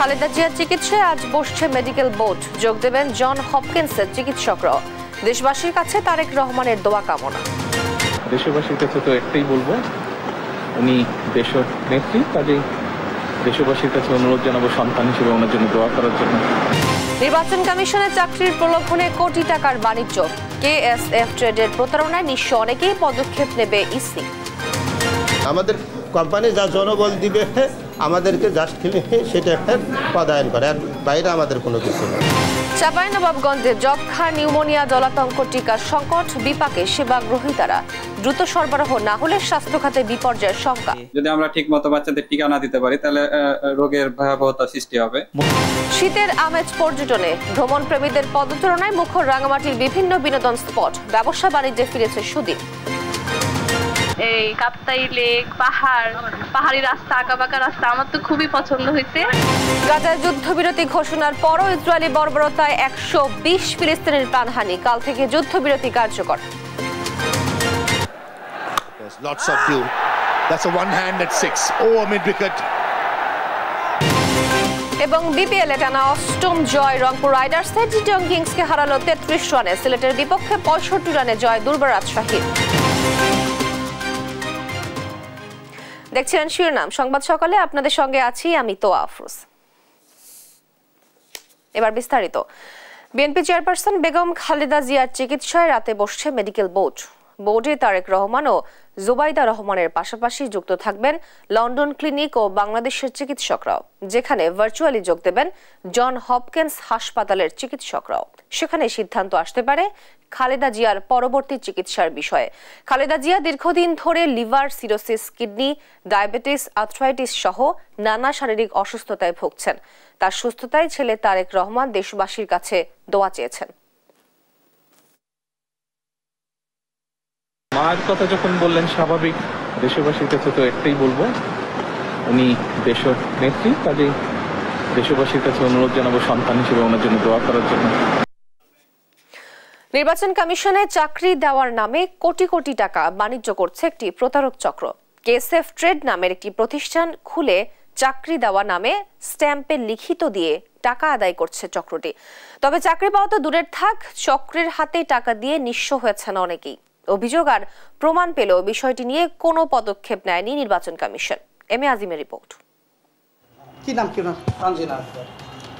খালেদা জিয়ার চিকিৎসায় আজ বসছে মেডিকেল বোর্ড। যোগ দেবেন জন হপকিন্সের চিকিৎসকরা। দেশবাসীর কাছে তারেক রহমানের দোয়া কামনা। দেশবাসীর কাছে তো একটাই বলবো, উনি দেশের নেত্রী, কাজেই দেশবাসীর কাছে অনুরোধ জানাবো সন্তান হিসেবে ওনার জন্য দোয়া করার জন্য। নির্বাচন কমিশনের চাকরির প্রলোভনে কোটি টাকার বাণিজ্য। কেএসএফ ট্রেডের প্রতারণায় নিঃস্ব অনেকেই পদক্ষেপ নেবে ইসি। আমাদের কোম্পানি যা জনবল দিবে আমাদেরকে জাস্ট সেটা পদায়ন করে, আর বাইরে আমাদের কোনো কিছু নেই। চাঁপাইনবাবগঞ্জে যক্ষ্মা, নিউমোনিয়া, জলাতঙ্ক টিকার সংকট, বিপাকে সেবা গ্রহীতারা। দ্রুত সরবরাহ না হলে স্বাস্থ্য খাতে বিপর্যয়ের শঙ্কা। যদি আমরা ঠিকমতো বাচ্চাদের টিকা না দিতে পারি তাহলে রোগের ভয়াবহতা সৃষ্টি হবে। শীতের আমেজ পর্যটনে। ভ্রমণ প্রেমীদের পদচারণায় মুখর রাঙামাটির বিভিন্ন বিনোদন স্পট। ব্যবসা বাণিজ্যে ফিরেছে সুদিন। এই কাপ্তাই লেক, পাহাড়ি রাস্তা, আঁকাবাঁকা রাস্তা আমার তো খুবই পছন্দ হয়েছে। গাজায় যুদ্ধবিরতি ঘোষণার পরও ইসরায়েলি বর্বরতায় 120 ফিলিস্তিনের প্রাণহানি। কাল থেকে যুদ্ধবিরতি কার্যকর। Lots of dew. That's a one hand at 6. Oh, mid wicket. এবং বিপিএল টানা অষ্টম জয় রংপুর রাইডার্সের। চিটাগং কিংসকে হারালো 33 রানে। সিলেটের বিপক্ষে 65 রানে জয় দুর্বার রাজশাহীর। দেখছিলেন শিরোনাম সংবাদ সকালে, আপনাদের সঙ্গে আছি আমি তোয়া আফরোজ। এবার বিস্তারিত। বিএনপি চেয়ারপারসন বেগম খালেদা জিয়ার চিকিৎসায় রাতে বসছে মেডিকেল বোর্ড। বোর্ডে তারেক রহমান ও জুবাইদা রহমানের পাশাপাশি যুক্ত থাকবেন লন্ডন ক্লিনিক ও বাংলাদেশের চিকিৎসকরাও, যেখানে ভার্চুয়ালি যোগ দেবেন জন হপকিন্স হাসপাতালের চিকিৎসকরাও। সেখানে সিদ্ধান্ত আসতে পারে খালেদা জিয়ার পরবর্তী চিকিৎসার বিষয়ে। খালেদা জিয়া দীর্ঘদিন ধরে liver cirrhosis, kidney, diabetes, arthritis সহ নানা শারীরিক অসুস্থতায় ভুগছেন। তার সুস্থতায় ছেলে তারেক রহমান দেশবাসীর কাছে দোয়া চেয়েছেন। মায়ের কথা যখন বললেন, স্বাভাবিক দেশবাসীর কাছে তো একটাই বলবো, উনি দেশের নেত্রী, কাজেই দেশবাসীর কাছে অনুরোধ জানাবো সন্তান হিসেবে ওনার জন্য দোয়া করার জন্য। নির্বাচন কমিশনে চাকরি দেওয়ার নামে কোটি কোটি টাকা বাণিজ্য করছে একটি প্রতারক চক্র। কেএসএফ ট্রেড নামের একটি প্রতিষ্ঠান খুলে চাকরি দেওয়া নামে স্ট্যাম্পে লিখিত দিয়ে টাকা আদায় করছে চক্রটি। তবে চাকরি পাওয়া তো দূরের থাক, চক্রের হাতে টাকা দিয়ে নিঃস্ব হয়েছেন অনেকেই। অভিযোগ আর প্রমাণ পেলেও বিষয়টি নিয়ে কোনো পদক্ষেপ নেয়নি নির্বাচন কমিশন। M A আজিমের report. কি নাম কি নাম? তানজিনা আক্তার।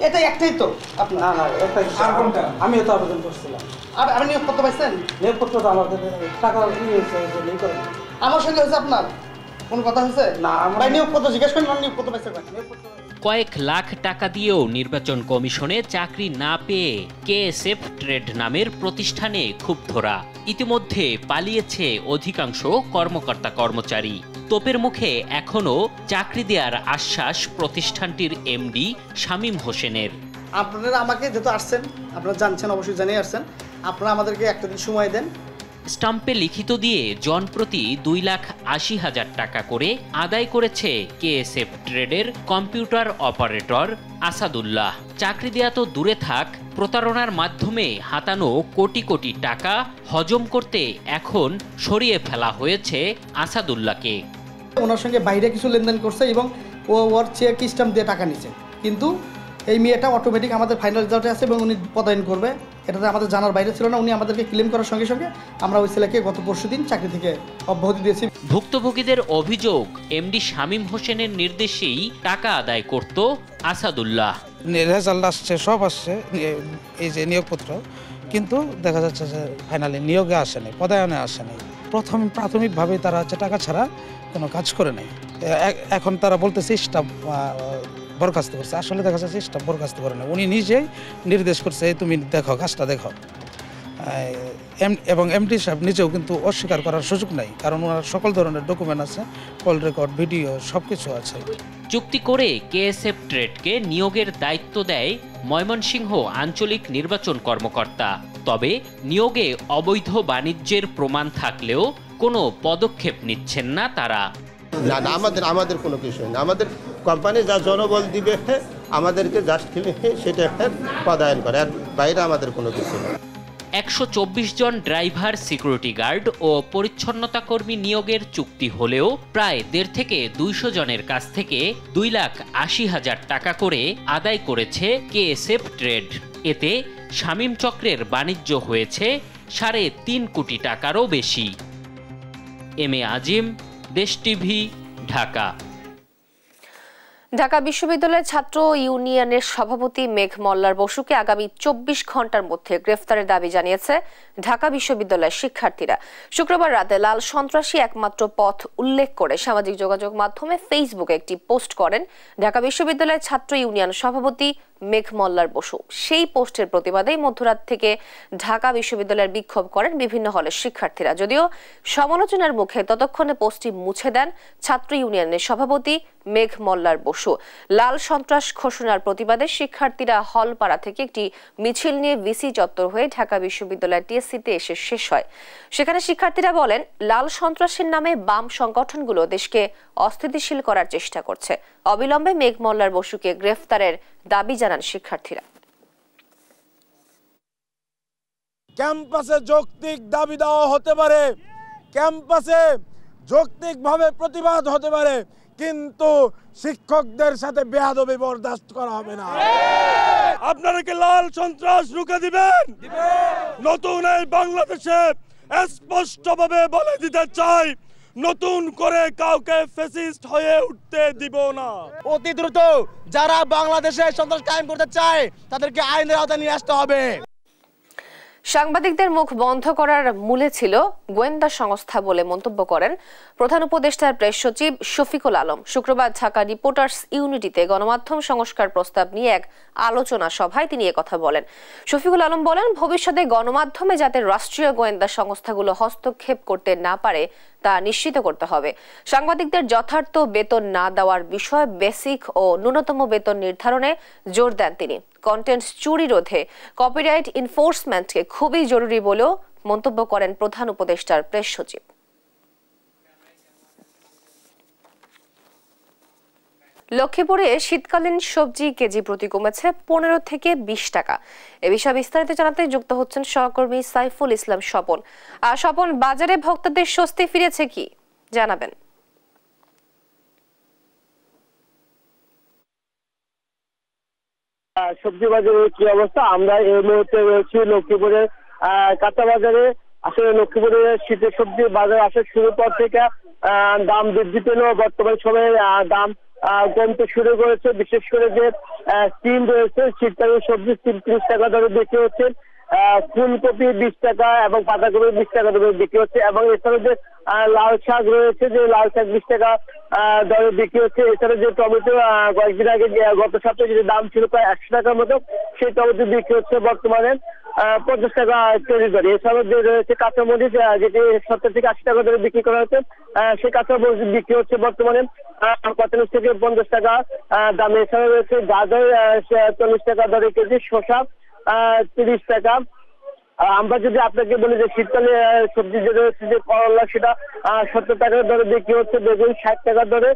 এটা একটাই তো আপনার? না না, একটাই। আর কোনটা? আমিও তো আবেদন করছিলাম। আর আপনি নিয়োগপত্র পাইছেন? নিয়োগপত্র তো আমাদের টাকা নিয়েছে, এই করে আমার সঙ্গে হয়েছে আপনার কোন কথা হয়েছে? না, আমরা নিয়োগপত্র জিজ্ঞেস করেন, আমি নিয়োগপত্র পাইছেন না। নিয়োগপত্র কয়েক লাখ টাকা দিয়েও নির্বাচন কমিশনে চাকরি না পেয়ে কেএসএফ ট্রেড নামের প্রতিষ্ঠানে ক্ষুব্ধরা। ইতিমধ্যে পালিয়েছে অধিকাংশ কর্মকর্তা কর্মচারী। তোপের মুখে এখনো চাকরি দেওয়ার আশ্বাস প্রতিষ্ঠানটির এমডি শামীম হোসেনের। আপনারা আমাকে যেহেতু আসছেন, আপনারা জানছেন, অবশ্যই জানিয়ে আসছেন, আপনারা আমাদেরকে একটা দিন সময় দেন। স্টাম্পে লিখিত দিয়ে জনপ্রতি 2,80,000 টাকা করে আদায় করেছে কেএসএফ ট্রেডের কম্পিউটার অপারেটর আসাদুল্লাহ। চাকরি দেয়া তো দূরে থাক, প্রতারণার মাধ্যমে হাতানো কোটি কোটি টাকা হজম করতে এখন সরিয়ে ফেলা হয়েছে আসাদুল্লাহকে। ওনার সঙ্গে বাইরে কিছু লেনদেন করছে এবং ওর চেক স্টাম্প দিয়ে টাকা নিচ্ছে, কিন্তু এই মেয়েটা অটোমেটিক আমাদের ফাইনাল রেজাল্টে আছে এবং উনি পদায়ন করবে, এটাতে আমাদের জানার বাইরে ছিল না। উনি আমাদেরকে ক্লেম করার সঙ্গে সঙ্গে আমরা ওই ছেলেকে গত পরশুদিন চাকরি থেকে অব্যাহতি দিয়েছি। ভুক্তভোগীদের অভিযোগ, এমডি শামীম হোসেনের নির্দেশেই টাকা আদায় করত আসাদুল্লাহ। রেজাল্ট আসছে, সব আসছে, এই যে নিয়োগপত্র, কিন্তু দেখা যাচ্ছে যে ফাইনালি নিয়োগে আসেনি, পদায়নে আসেনি। প্রাথমিকভাবে তারা হচ্ছে টাকা ছাড়া কোনো কাজ করে নেই। এখন তারা বলতেছে স্টাফ বরখাস্ত করছে, আসলে দেখা যাচ্ছে স্টাফ বরখাস্ত করে না, উনি নিজেই নির্দেশ করছে তুমি দেখো, কাজটা দেখো। এবং এমডি সাহেব নিজেও কিন্তু অস্বীকার করার সুযোগ নাই, কারণ ওনার সকল ধরনের ডকুমেন্ট আছে, কল রেকর্ড, ভিডিও সব কিছু আছে। চুক্তি করে কেএসএফ ট্রেডকে নিয়োগের দায়িত্ব দেয় ময়মনসিংহ আঞ্চলিক নির্বাচন কর্মকর্তা। তবে নিয়োগে অবৈধ বাণিজ্যের প্রমাণ থাকলেও কোনো পদক্ষেপ নিচ্ছেন না তারা। না না, আমাদের কোনো কিছু নেই। আমাদের কোম্পানি যা জনবল দিবে আমাদেরকে জাস্ট সেটা পদায়ন করে, আর বাইরে আমাদের কোনো কিছু নেই। 124 জন ড্রাইভার, সিকিউরিটি গার্ড ও পরিচ্ছন্নতা কর্মী নিয়োগের চুক্তি হলেও প্রায় 1.5 থেকে 200 জনের কাছ থেকে 2,80,000 টাকা করে আদায় করেছে কেএসএফ ট্রেড। এতে শামীম চক্রের বাণিজ্য হয়েছে 3.5 কোটি টাকারও বেশি। এম এ আজিম, দেশ টিভি, ঢাকা। ঢাকা বিশ্ববিদ্যালয়ের ছাত্র ইউনিয়নের সভাপতি মেঘ মল্লার বসুকে আগামী 24 ঘন্টার মধ্যে গ্রেফতারের দাবি জানিয়েছে ঢাকা বিশ্ববিদ্যালয়ের শিক্ষার্থীরা। শুক্রবার রাতে লাল সন্ত্রাসী একমাত্র পথ উল্লেখ করে সামাজিক যোগাযোগ মাধ্যমে ফেসবুকে একটি পোস্ট করেন ঢাকা বিশ্ববিদ্যালয়ের ছাত্র ইউনিয়ন সভাপতি মেঘ মল্লার বসু। সেই পোস্টের প্রতিবাদেই মধ্যরাত থেকে ঢাকা বিশ্ববিদ্যালয়ের বিক্ষোভ করেন বিভিন্ন হলের শিক্ষার্থীরা। যদিও সমালোচনার মুখে ততক্ষণে পোস্টটি মুছে দেন ছাত্র ইউনিয়নের সভাপতি মেঘ মল্লার বসু। লাল সন্ত্রাস ঘোষণার প্রতিবাদে শিক্ষার্থীরা হলপাড়া থেকে একটি মিছিল নিয়ে ভিসি চত্বর হয়ে ঢাকা বিশ্ববিদ্যালয়ের টিএসসিতে এসে শেষ হয়। সেখানে শিক্ষার্থীরা বলেন, লাল সন্ত্রাসের নামে বাম সংগঠনগুলো দেশকে অস্থিতিশীল করার চেষ্টা করছে। অবিলম্বে মেঘ মল্লার বসুকে গ্রেফতারের দাবি জানান শিক্ষার্থীরা। ক্যাম্পাসে যৌক্তিক দাবি দেওয়া হতে পারে, ক্যাম্পাসে যৌক্তিকভাবে প্রতিবাদ হতে পারে, কিন্তু শিক্ষকদের সাথে বেয়াদবি বরদাস্ত করা হবে না। আপনারা কি লাল সন্ত্রাস রুখে দিবেন? নতুন এই বাংলাদেশে স্পষ্টভাবে বলে দিতে চাই, নতুন করে কাউকে ফ্যাসিস্ট হয়ে উঠতে দিব না। অতি দ্রুত যারা বাংলাদেশে সন্ত্রাস কায়েম করতে চায় তাদেরকে আইনের আওতায় নিয়ে আসতে হবে। সাংবাদিকদের মুখ বন্ধ করার মূলে ছিল গোয়েন্দা সংস্থা বলে মন্তব্য করেন প্রধান উপদেষ্টার প্রেস সচিব শফিকুল আলম। শুক্রবার ঢাকা রিপোর্টার্স ইউনিটিতে গণমাধ্যম সংস্কার প্রস্তাব নিয়ে এক আলোচনা সভায় তিনি একথা বলেন। শফিকুল আলম বলেন, ভবিষ্যতে গণমাধ্যমে যাতে রাষ্ট্রীয় গোয়েন্দা সংস্থাগুলো হস্তক্ষেপ করতে না পারে তা নিশ্চিত করতে হবে। সাংবাদিকদের যথার্থ বেতন না দেওয়ার বিষয়ে বেসিক ও ন্যূনতম বেতন নির্ধারণে জোর দেন তিনি। কন্টেন্ট চুরি রোধে কপিরাইট এনফোর্সমেন্টকে খুবই জরুরি বলেও মন্তব্য করেন প্রধান উপদেষ্টার প্রেস সচিব। লক্ষ্মীপুরে শীতকালীন সবজি কেজি প্রতি কমেছে 15 থেকে 20 টাকা। এ বিষয়ে বিস্তারিত জানাতে যুক্ত হচ্ছেন সহকর্মী সাইফুল ইসলাম স্বপন। স্বপন, বাজারে ভক্তদের স্বস্তি ফিরেছে কি জানাবেন? সবজি বাজারের কি অবস্থা? আমরা এই মুহূর্তে রয়েছি লক্ষ্মীপুরের কাঁচা বাজারে। আসলে লক্ষ্মীপুরের শীতের সবজি বাজার আসা শুরু পর থেকে দাম বৃদ্ধি পেলেও বর্তমান সময়ে দাম কমতে শুরু করেছে। বিশেষ করে যে সিম রয়েছে, শীতকালীন সবজি 30 টাকা দরে বিক্রি হচ্ছে, ফুলকপি 20 টাকা এবং পাতাকপি 20 টাকা দরে বিক্রি হচ্ছে, এবং এছাড়া যে লাল শাক রয়েছে, যে লাল শাক 20 টাকা দরে বিক্রি হচ্ছে। এছাড়া যে টমেটো কয়েকদিন আগে গত সপ্তাহে যে দাম ছিল প্রায় 100 টাকার মতো, সেই টমেটো বিক্রি হচ্ছে বর্তমানে 50 টাকা কেজি দরে। এছাড়াও যে রয়েছে কাঁচামরিচ, যেটি 70 থেকে 80 টাকা দরে বিক্রি করা হচ্ছে, সেই কাঁচামরিচ বিক্রি হচ্ছে বর্তমানে 45 থেকে 50 টাকা দামে। এছাড়া রয়েছে গাজর 40 টাকা দরে কেজি, শসা 30 টাকা। আমরা যদি আপনাকে বলি যে শীতকালে সবজি যে রয়েছে, যে করলা সেটা 70 টাকার দরে বিক্রি হচ্ছে, বেগুন 60 টাকার দরে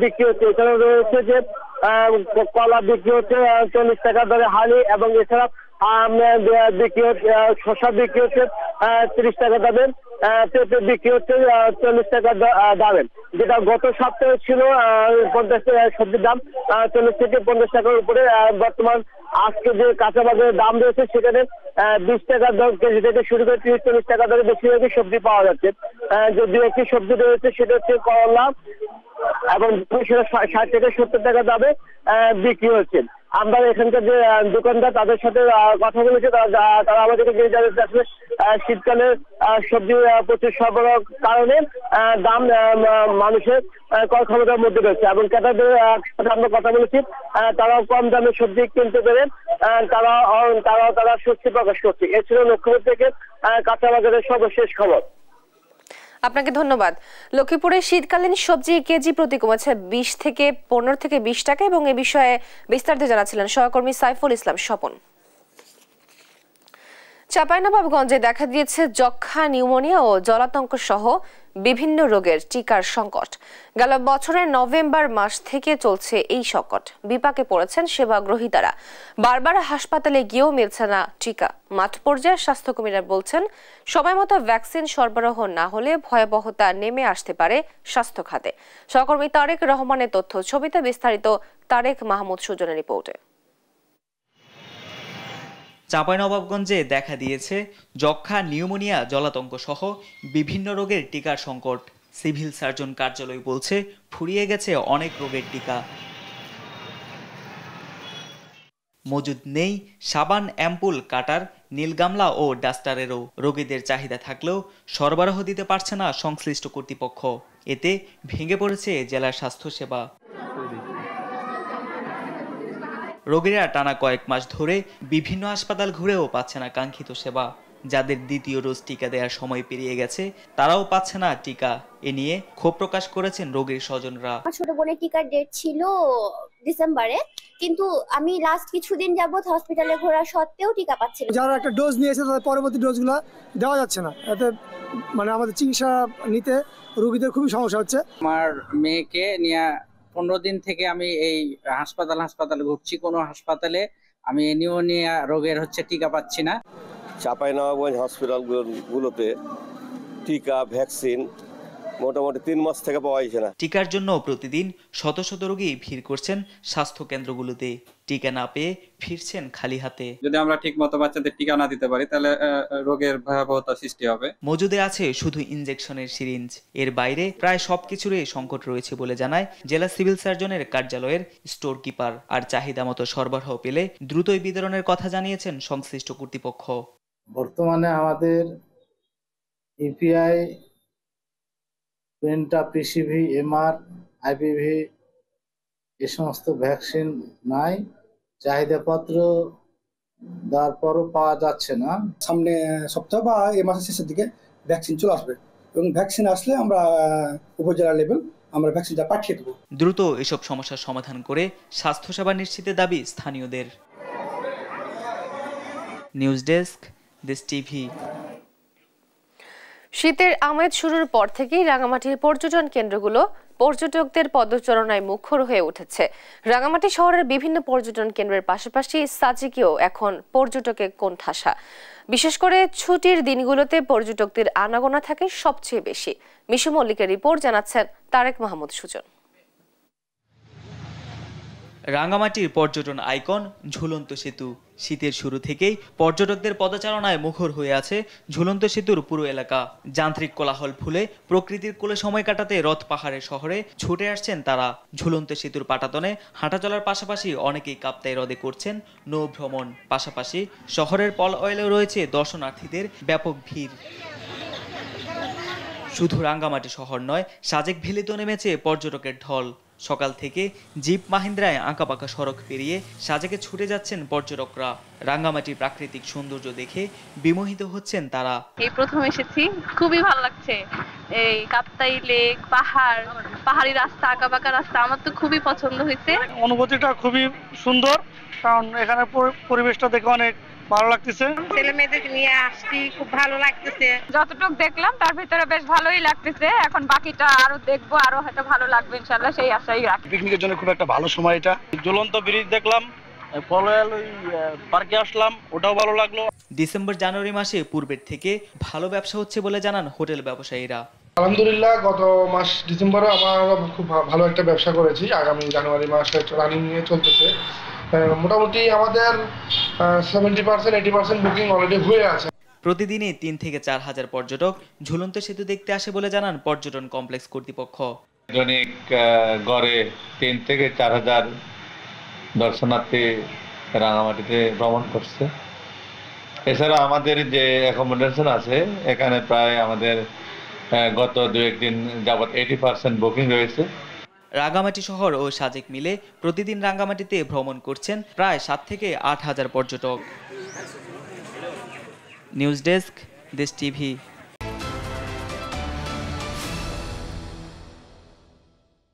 বিক্রি হচ্ছে। এছাড়া রয়েছে যে কলা বিক্রি হচ্ছে 40 টাকার দরে হালি, এবং এছাড়া বিক্রি হচ্ছে শসা বিক্রি হচ্ছে 30 টাকা দামে, পেঁপে বিক্রি হচ্ছে 40 টাকা দামে। যেটা গত সপ্তাহে ছিল 50 সবজির দাম 40 থেকে 50 টাকার উপরে। বর্তমান আজকে যে কাঁচা বাজারের দাম রয়েছে সেখানে 20 টাকা দর কেজি থেকে শুরু করে 30-40 টাকা দরে বেশিরভাগই সবজি পাওয়া যাচ্ছে। যে একটি সবজি রয়েছে সেটা হচ্ছে করলা, এবং সেটা 60 থেকে 70 টাকা দামে বিক্রি হচ্ছে। আমরা এখানকার যে দোকানদার তাদের সাথে কথা বলেছি, তারা আমাদেরকে যে জানাচ্ছে আসলে শীতকালে সবজি প্রচুর সরবরাহ কারণে দাম মানুষের ক্রয় ক্ষমতার মধ্যে রয়েছে, এবং ক্রেতাদের সাথে আমরা কথা বলেছি, তারাও কম দামে সবজি কিনতে পেরে তারা স্বস্তি প্রকাশ করছে। এ ছিল লক্ষ্মীপুর থেকে কাঁচা বাজারের সর্বশেষ খবর। আপনাকে ধন্যবাদ। লক্ষ্মীপুরে শীতকালীন সবজি কেজি প্রতি কমেছে 15 থেকে 20 টাকা, এবং এ বিষয়ে বিস্তারিত জানাচ্ছিলেন সহকর্মী সাইফুল ইসলাম স্বপন। চাঁপাইনবাবগঞ্জে দেখা দিয়েছে যক্ষ্মা, নিউমোনিয়া ও জলাতঙ্ক সহ বিভিন্ন রোগের টিকার সংকট। গেল বছরের নভেম্বর মাস থেকে চলছে এই সংকট। বিপাকে পড়েছেন সেবাগ্রহীতারা। বারবার হাসপাতালে গিয়েও মিলছে না টিকা। মাঠ পর্যায়ে স্বাস্থ্যকর্মীরা বলছেন, সময়মতো ভ্যাকসিন সরবরাহ না হলে ভয়াবহতা নেমে আসতে পারে স্বাস্থ্য খাতে। সহকর্মী তারেক রহমানের তথ্য ছবিতে বিস্তারিত তারেক মাহমুদ সুজনের রিপোর্টে। চাঁপাইনবাবগঞ্জে দেখা দিয়েছে যক্ষ্মা, নিউমোনিয়া, জলাতঙ্ক সহ বিভিন্ন রোগের টিকার সংকট। সিভিল সার্জন কার্যালয় বলছে, ফুরিয়ে গেছে অনেক রোগের টিকা। মজুদ নেই সাবান, অ্যাম্পুল, কাটার, নীল গামলা ও ডাস্টারেরও। রোগীদের চাহিদা থাকলেও সরবরাহ দিতে পারছে না সংশ্লিষ্ট কর্তৃপক্ষ। এতে ভেঙে পড়েছে জেলার স্বাস্থ্যসেবা। রোগীরা টানা কয়েক মাস ধরে বিভিন্ন হাসপাতাল ঘুরেও পাচ্ছে না কাঙ্ক্ষিত সেবা। যাদের দ্বিতীয় ডোজ টিকা দেওয়ার সময় পেরিয়ে গেছে, তারাও পাচ্ছে না টিকা। এ নিয়ে ক্ষোভ প্রকাশ করেছেন রোগীর স্বজনরা। ছোট বোনের টিকার ডেট ছিল ডিসেম্বরে, কিন্তু আমি লাস্ট কিছুদিন যাবত হসপিটালে ঘোরা সত্ত্বেও টিকা পাচ্ছি না। যারা একটা ডোজ নিয়েছে তাদের পরবর্তী ডোজগুলো দেওয়া যাচ্ছে না। এতে মানে আমাদের চিকিৎসা নিতে রোগীদের খুবই সমস্যা হচ্ছে। আমার মেয়েকে নিয়ে 15 দিন থেকে আমি এই হাসপাতালে ঘুরছি। কোনো হাসপাতালে আমি নিউমোনিয়া রোগের টিকা পাচ্ছি না। চাঁপাইনবাবগঞ্জ হসপিটালগুলোতে টিকা, ভ্যাকসিন মোটামুটি 3 মাস থেকে পাওয়া যাচ্ছে না। টিকার জন্য প্রতিদিন শত শত রোগী ভিড় করছেন স্বাস্থ্য কেন্দ্রগুলোতে। টিকা না পেয়ে ফিরছেন খালি হাতে। যদি আমরা ঠিক মতো বাচ্চাদের টিকা না দিতে পারি, তাহলে রোগের ভয়াবহতা সৃষ্টি হবে। মজুদে আছে শুধু ইনজেকশনের সিরিঞ্জ। এর বাইরে প্রায় সবকিছুরই সংকট রয়েছে বলে জানায় জেলা সিভিল সার্জনের কার্যালয়ের স্টোর কিপার। আর চাহিদা মতো সরবরাহ পেলে দ্রুতই বিতরণের কথা জানিয়েছেন সংশ্লিষ্ট কর্তৃপক্ষ। বর্তমানে আমাদের EPI, penta, PCV, MR, IPV এ সমস্ত ভ্যাকসিন নাই। চাহিদাপত্র দেওয়ার পরও পাওয়া যাচ্ছে না। সামনে সপ্তাহ বা এই মাসের শেষের দিকে ভ্যাকসিন চলে আসবে এবং ভ্যাকসিন আসলে আমরা উপজেলা লেভেল আমরা ভ্যাকসিনটা পাঠিয়ে দেবো। দ্রুত এসব সমস্যার সমাধান করে স্বাস্থ্যসেবা নিশ্চিতের দাবি স্থানীয়দের। নিউজ ডেস্ক, দেশ টিভি। শীতের আমেজ শুরুর পর থেকেই রাঙামাটির পর্যটন কেন্দ্রগুলো পর্যটকদের পদচারণায় মুখর হয়ে উঠেছে। রাঙামাটি শহরের বিভিন্ন পর্যটন কেন্দ্রের পাশাপাশি সাজেকেও এখন পর্যটকের কোণঠাসা। বিশেষ করে ছুটির দিনগুলোতে পর্যটকদের আনাগোনা থাকে সবচেয়ে বেশি। মিশু মল্লিকের রিপোর্ট জানাচ্ছেন তারেক মাহমুদ সুজন। রাঙামাটির পর্যটন আইকন ঝুলন্ত সেতু। শীতের শুরু থেকেই পর্যটকদের পদচারণায় মুখর হয়ে আছে ঝুলন্ত সেতুর পুরো এলাকা। যান্ত্রিক কোলাহল ভুলে প্রকৃতির কোলে সময় কাটাতে রথ পাহাড়ের শহরে ছুটে আসছেন তারা। ঝুলন্ত সেতুর পাটাতনে হাঁটা চলার পাশাপাশি অনেকেই কাপ্তাই হ্রদে করছেন নৌ ভ্রমণ। পাশাপাশি শহরের পল অয়েলেও রয়েছে দর্শনার্থীদের ব্যাপক ভিড়। শুধু রাঙ্গামাটি শহর নয়, সাজেক ভ্যালিতেও নেমেছে পর্যটকের ঢল। সকাল থেকে জিপ মাহিন্দ্রায় আঁকাবাঁকা সড়ক পেরিয়ে সাজেকে ছুটে যাচ্ছেন পর্যটকরা। রাঙ্গামাটির প্রাকৃতিক সৌন্দর্য দেখে বিমোহিত হচ্ছেন তারা। এই প্রথম এসেছি, খুবই ভালো লাগছে। এই কাপ্তাই লেক, পাহাড়ি রাস্তা, আঁকাবাঁকা রাস্তা আমার তো খুবই পছন্দ হয়েছে। অনুভূতিটা খুবই সুন্দর, কারণ এখানে পরিবেশটা দেখে অনেক ভালো লাগতেছে। ছেলে মেয়েদের নিয়ে আসছি, খুব ভালো লাগতেছে। যতটুকু দেখলাম তার ভিতরে বেশ ভালোই লাগতেছে। এখন বাকিটা আরো দেখবো, আরো হয়তো ভালো লাগবে ইনশাআল্লাহ, সেই আশাই রাখি। পিকনিকের জন্য খুব একটা ভালো সময় এটা। ঝুলন্ত ব্রিজ দেখলাম, পার্কে আসলাম, ওটাও ভালো লাগলো। ডিসেম্বর জানুয়ারি মাসে পূর্বের থেকে ভালো ব্যবসা হচ্ছে বলে জানান হোটেল ব্যবসায়ীরা। আলহামদুলিল্লাহ, গত মাস ডিসেম্বরে আমরা খুব ভালো একটা ব্যবসা করেছি। আগামী জানুয়ারি মাসে রানিং নিয়ে চলতেছে। মোটামুটি আমাদের 70-80% বুকিং অলরেডি হয়ে আছে। প্রতিদিনই 3 থেকে 4 হাজার পর্যটক ঝুলন্ত সেতু দেখতে আসে বলে জানান পর্যটন কমপ্লেক্স কর্তৃপক্ষ। দৈনিক গড়ে 3 থেকে 4 হাজার দর্শনার্থী রাঙামাটিতে ভ্রমণ করছে। এছাড়া আমাদের যে অ্যাকোমোডেশন আছে, এখানে প্রায় আমাদের গত 2-1 দিন যাবৎ 80% বুকিং রয়েছে। রাঙ্গামাটি শহর ও সাজেক মিলে প্রতিদিন রাঙ্গামাটিতে ভ্রমণ করছেন প্রায় 7 থেকে 8 হাজার পর্যটক। নিউজ ডেস্ক, দেশ টিভি।